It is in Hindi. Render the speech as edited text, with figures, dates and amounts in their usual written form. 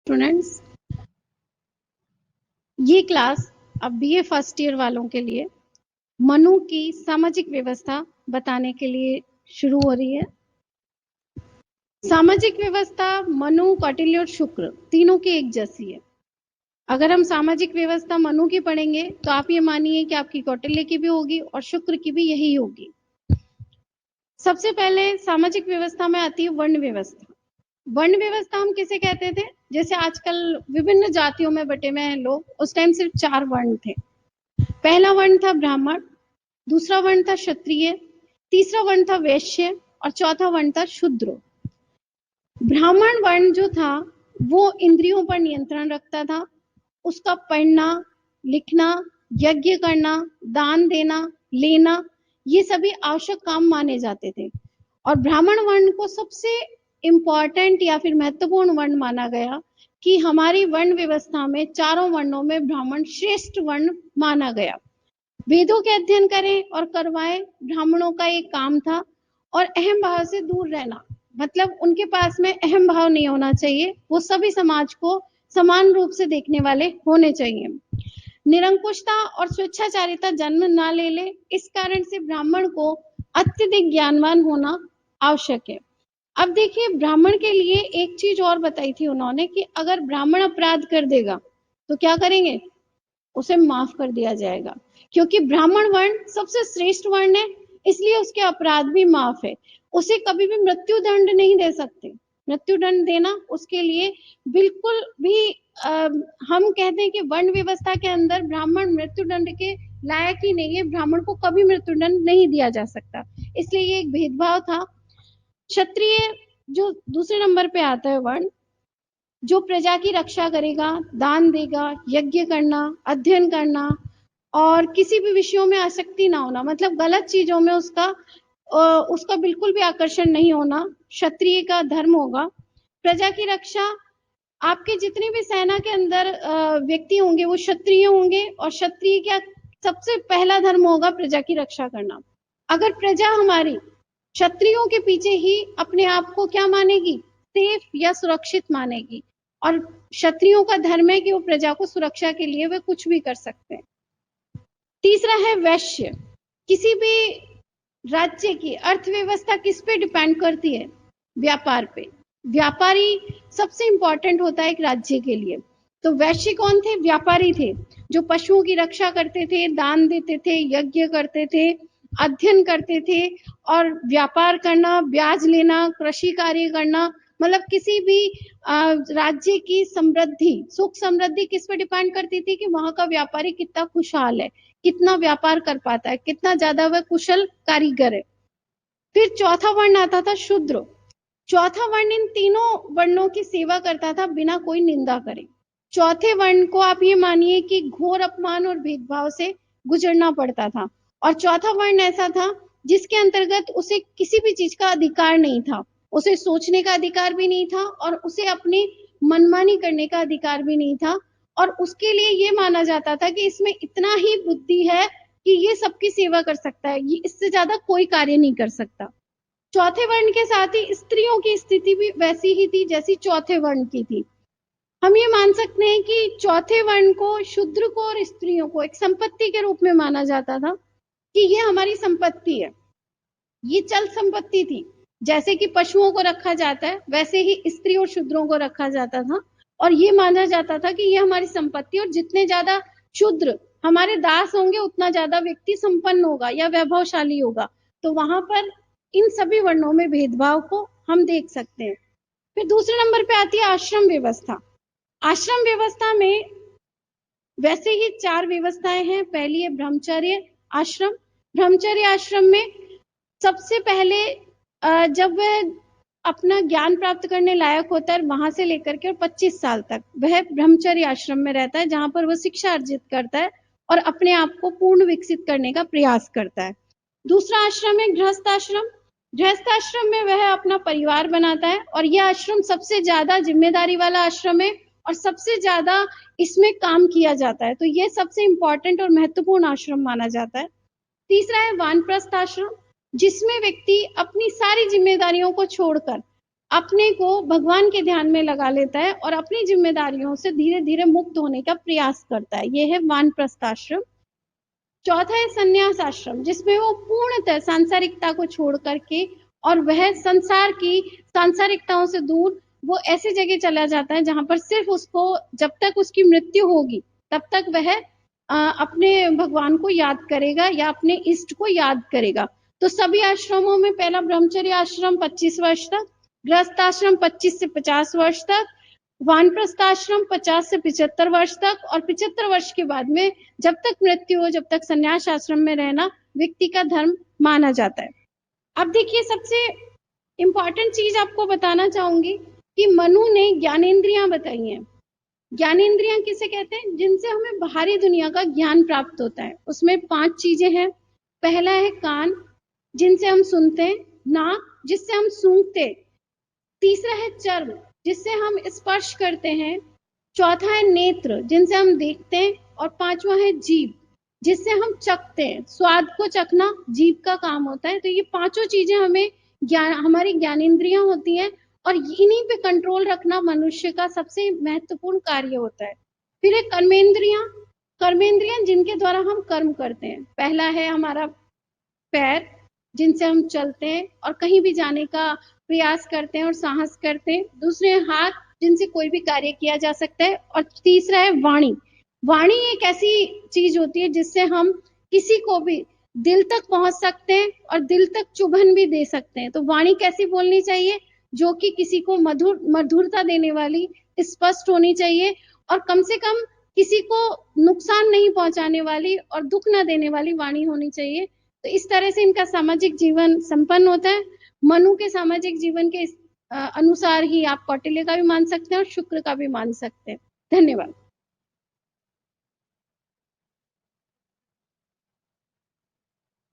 स्टूडेंट्स, ये क्लास अब बीए फर्स्ट ईयर वालों के लिए मनु की सामाजिक व्यवस्था बताने के लिए शुरू हो रही है। सामाजिक व्यवस्था मनु, कौटिल्य और शुक्र तीनों की एक जैसी है। अगर हम सामाजिक व्यवस्था मनु की पढ़ेंगे तो आप ये मानिए कि आपकी कौटिल्य की भी होगी और शुक्र की भी यही होगी। सबसे पहले सामाजिक व्यवस्था में आती है वर्ण व्यवस्था। वर्ण व्यवस्था हम किसे कहते थे? जैसे आजकल विभिन्न जातियों में बटे हुए हैं लोग, उस टाइम सिर्फ 4 वर्ण थे। पहला वर्ण था ब्राह्मण, दूसरा वर्ण था क्षत्रिय, तीसरा वर्ण था वैश्य और चौथा वर्ण था शूद्र। ब्राह्मण वर्ण जो था वो इंद्रियों पर नियंत्रण रखता था। उसका पढ़ना, लिखना, यज्ञ करना, दान देना, लेना, ये सभी आवश्यक काम माने जाते थे। और ब्राह्मण वर्ण को सबसे इंपॉर्टेंट या फिर महत्वपूर्ण वर्ण माना गया कि हमारी वर्ण व्यवस्था में चारों वर्णों में ब्राह्मण श्रेष्ठ वर्ण माना गया। वेदों के अध्ययन करें और करवाएं ब्राह्मणों का एक काम था। और अहम भाव से दूर रहना, मतलब उनके पास में अहम भाव नहीं होना चाहिए, वो सभी समाज को समान रूप से देखने वाले होने चाहिए। निरंकुशता और स्वेच्छाचारिता जन्म ना ले ले, इस कारण से ब्राह्मण को अत्यधिक ज्ञानवान होना आवश्यक है। अब देखिए, ब्राह्मण के लिए एक चीज और बताई थी उन्होंने कि अगर ब्राह्मण अपराध कर देगा तो क्या करेंगे? उसे माफ कर दिया जाएगा, क्योंकि ब्राह्मण वर्ण सबसे श्रेष्ठ वर्ण है, इसलिए उसके अपराध भी माफ है। उसे कभी भी मृत्यु दंड नहीं दे सकते। मृत्यु दंड देना उसके लिए बिल्कुल भी हम कहते हैं कि वर्ण व्यवस्था के अंदर ब्राह्मण मृत्यु दंड के लायक ही नहीं है, ब्राह्मण को कभी मृत्यु दंड नहीं दिया जा सकता, इसलिए ये एक भेदभाव था। क्षत्रिय जो दूसरे नंबर पे आता है वर्ण, जो प्रजा की रक्षा करेगा, दान देगा, यज्ञ करना, अध्ययन करना और किसी भी विषयों में आसक्ति ना होना, मतलब गलत चीजों में उसका बिल्कुल भी आकर्षण नहीं होना, क्षत्रिय का धर्म होगा। प्रजा की रक्षा, आपके जितने भी सेना के अंदर व्यक्ति होंगे वो क्षत्रिय होंगे, और क्षत्रिय का सबसे पहला धर्म होगा प्रजा की रक्षा करना। अगर प्रजा हमारी क्षत्रियों के पीछे ही अपने आप को क्या मानेगी? सेफ या सुरक्षित मानेगी। और क्षत्रियों का धर्म है कि वो प्रजा को सुरक्षा के लिए वे कुछ भी कर सकते हैं। तीसरा है वैश्य। किसी भी राज्य की अर्थव्यवस्था किस पे डिपेंड करती है? व्यापार पे। व्यापारी सबसे इंपॉर्टेंट होता है एक राज्य के लिए। तो वैश्य कौन थे? व्यापारी थे, जो पशुओं की रक्षा करते थे, दान देते थे, यज्ञ करते थे, अध्ययन करते थे, और व्यापार करना, ब्याज लेना, कृषि कार्य करना, मतलब किसी भी राज्य की समृद्धि, सुख समृद्धि किस पे डिपेंड करती थी? कि वहां का व्यापारी कितना खुशहाल है, कितना व्यापार कर पाता है, कितना ज्यादा वह कुशल कारीगर है। फिर चौथा वर्ण आता था शूद्र। चौथा वर्ण इन तीनों वर्णों की सेवा करता था बिना कोई निंदा करे। चौथे वर्ण को आप ये मानिए कि घोर अपमान और भेदभाव से गुजरना पड़ता था। और चौथा वर्ण ऐसा था जिसके अंतर्गत उसे किसी भी चीज का अधिकार नहीं था, उसे सोचने का अधिकार भी नहीं था और उसे अपनी मनमानी करने का अधिकार भी नहीं था। और उसके लिए ये माना जाता था कि इसमें इतना ही बुद्धि है कि ये सबकी सेवा कर सकता है, ये इससे ज्यादा कोई कार्य नहीं कर सकता। चौथे वर्ण के साथ ही स्त्रियों की स्थिति भी वैसी ही थी जैसी चौथे वर्ण की थी। हम ये मान सकते हैं कि चौथे वर्ण को, शूद्र को और स्त्रियों को एक संपत्ति के रूप में माना जाता था कि ये हमारी संपत्ति है, ये चल संपत्ति थी। जैसे कि पशुओं को रखा जाता है वैसे ही स्त्री और शूद्रों को रखा जाता था, और ये माना जाता था कि ये हमारी संपत्ति, और जितने ज्यादा शूद्र हमारे दास होंगे उतना ज्यादा व्यक्ति संपन्न होगा या वैभवशाली होगा। तो वहां पर इन सभी वर्णों में भेदभाव को हम देख सकते हैं। फिर दूसरे नंबर पे आती है आश्रम व्यवस्था। आश्रम व्यवस्था में वैसे ही 4 व्यवस्थाएं हैं। पहली है ब्रह्मचर्य आश्रम। ब्रह्मचर्य आश्रम में सबसे पहले जब वह अपना ज्ञान प्राप्त करने लायक होता है, वहां से लेकर के और 25 साल तक वह ब्रह्मचर्य आश्रम में रहता है, जहां पर वह शिक्षा अर्जित करता है और अपने आप को पूर्ण विकसित करने का प्रयास करता है। दूसरा आश्रम है गृहस्थ आश्रम। गृहस्थ आश्रम में वह अपना परिवार बनाता है, और यह आश्रम सबसे ज्यादा जिम्मेदारी वाला आश्रम है और सबसे ज्यादा इसमें काम किया जाता है, तो यह सबसे इंपॉर्टेंट और महत्वपूर्ण आश्रम माना जाता है। तीसरा है वानप्रस्थ आश्रम, जिसमें व्यक्ति अपनी सारी जिम्मेदारियों को छोड़कर अपने को भगवान के ध्यान में लगा लेता है और अपनी जिम्मेदारियों से धीरे धीरे मुक्त होने का प्रयास करता है। यह है वानप्रस्थ आश्रम। चौथा है संन्यास आश्रम, जिसमें वो पूर्णतः सांसारिकता को छोड़ करके और वह संसार की सांसारिकताओं से दूर वो ऐसी जगह चला जाता है जहां पर सिर्फ उसको, जब तक उसकी मृत्यु होगी तब तक वह अपने भगवान को याद करेगा या अपने इष्ट को याद करेगा। तो सभी आश्रमों में पहला ब्रह्मचर्य आश्रम 25 वर्ष तक, गृहस्थ आश्रम 25 से 50 वर्ष तक, वानप्रस्थ आश्रम 50 से 75 वर्ष तक, और 75 वर्ष के बाद में जब तक मृत्यु हो, जब तक संन्यास आश्रम में रहना व्यक्ति का धर्म माना जाता है। अब देखिए, सबसे इंपॉर्टेंट चीज आपको बताना चाहूंगी कि मनु ने ज्ञानेंद्रियां बताई हैं। ज्ञानेंद्रियां किसे कहते हैं? जिनसे हमें बाहरी दुनिया का ज्ञान प्राप्त होता है। उसमें 5 चीजें हैं। पहला है कान, जिनसे हम सुनते हैं। नाक, जिससे हम सूंघते हैं। तीसरा है चर्म, जिससे हम स्पर्श करते हैं। चौथा है नेत्र, जिनसे हम देखते हैं। और पांचवा है जीभ, जिससे हम चखते हैं। स्वाद को चखना जीभ का काम होता है। तो ये पांचों चीजें हमें हमारी ज्ञानेंद्रियां होती हैं और इन्हीं पे कंट्रोल रखना मनुष्य का सबसे महत्वपूर्ण कार्य होता है। फिर है कर्मेंद्रियां। कर्मेंद्रियां जिनके द्वारा हम कर्म करते हैं। पहला है हमारा पैर, जिनसे हम चलते हैं और कहीं भी जाने का प्रयास करते हैं और साहस करते हैं। दूसरे हाथ, जिनसे कोई भी कार्य किया जा सकता है। और तीसरा है वाणी। वाणी एक ऐसी चीज होती है जिससे हम किसी को भी दिल तक पहुंच सकते हैं और दिल तक चुभन भी दे सकते हैं। तो वाणी कैसी बोलनी चाहिए? जो कि किसी को मधुरता देने वाली, स्पष्ट होनी चाहिए और कम से कम किसी को नुकसान नहीं पहुंचाने वाली और दुख न देने वाली वाणी होनी चाहिए। तो इस तरह से इनका सामाजिक जीवन संपन्न होता है। मनु के सामाजिक जीवन के अनुसार ही आप कौटिल्य का भी मान सकते हैं और शुक्र का भी मान सकते हैं। धन्यवाद।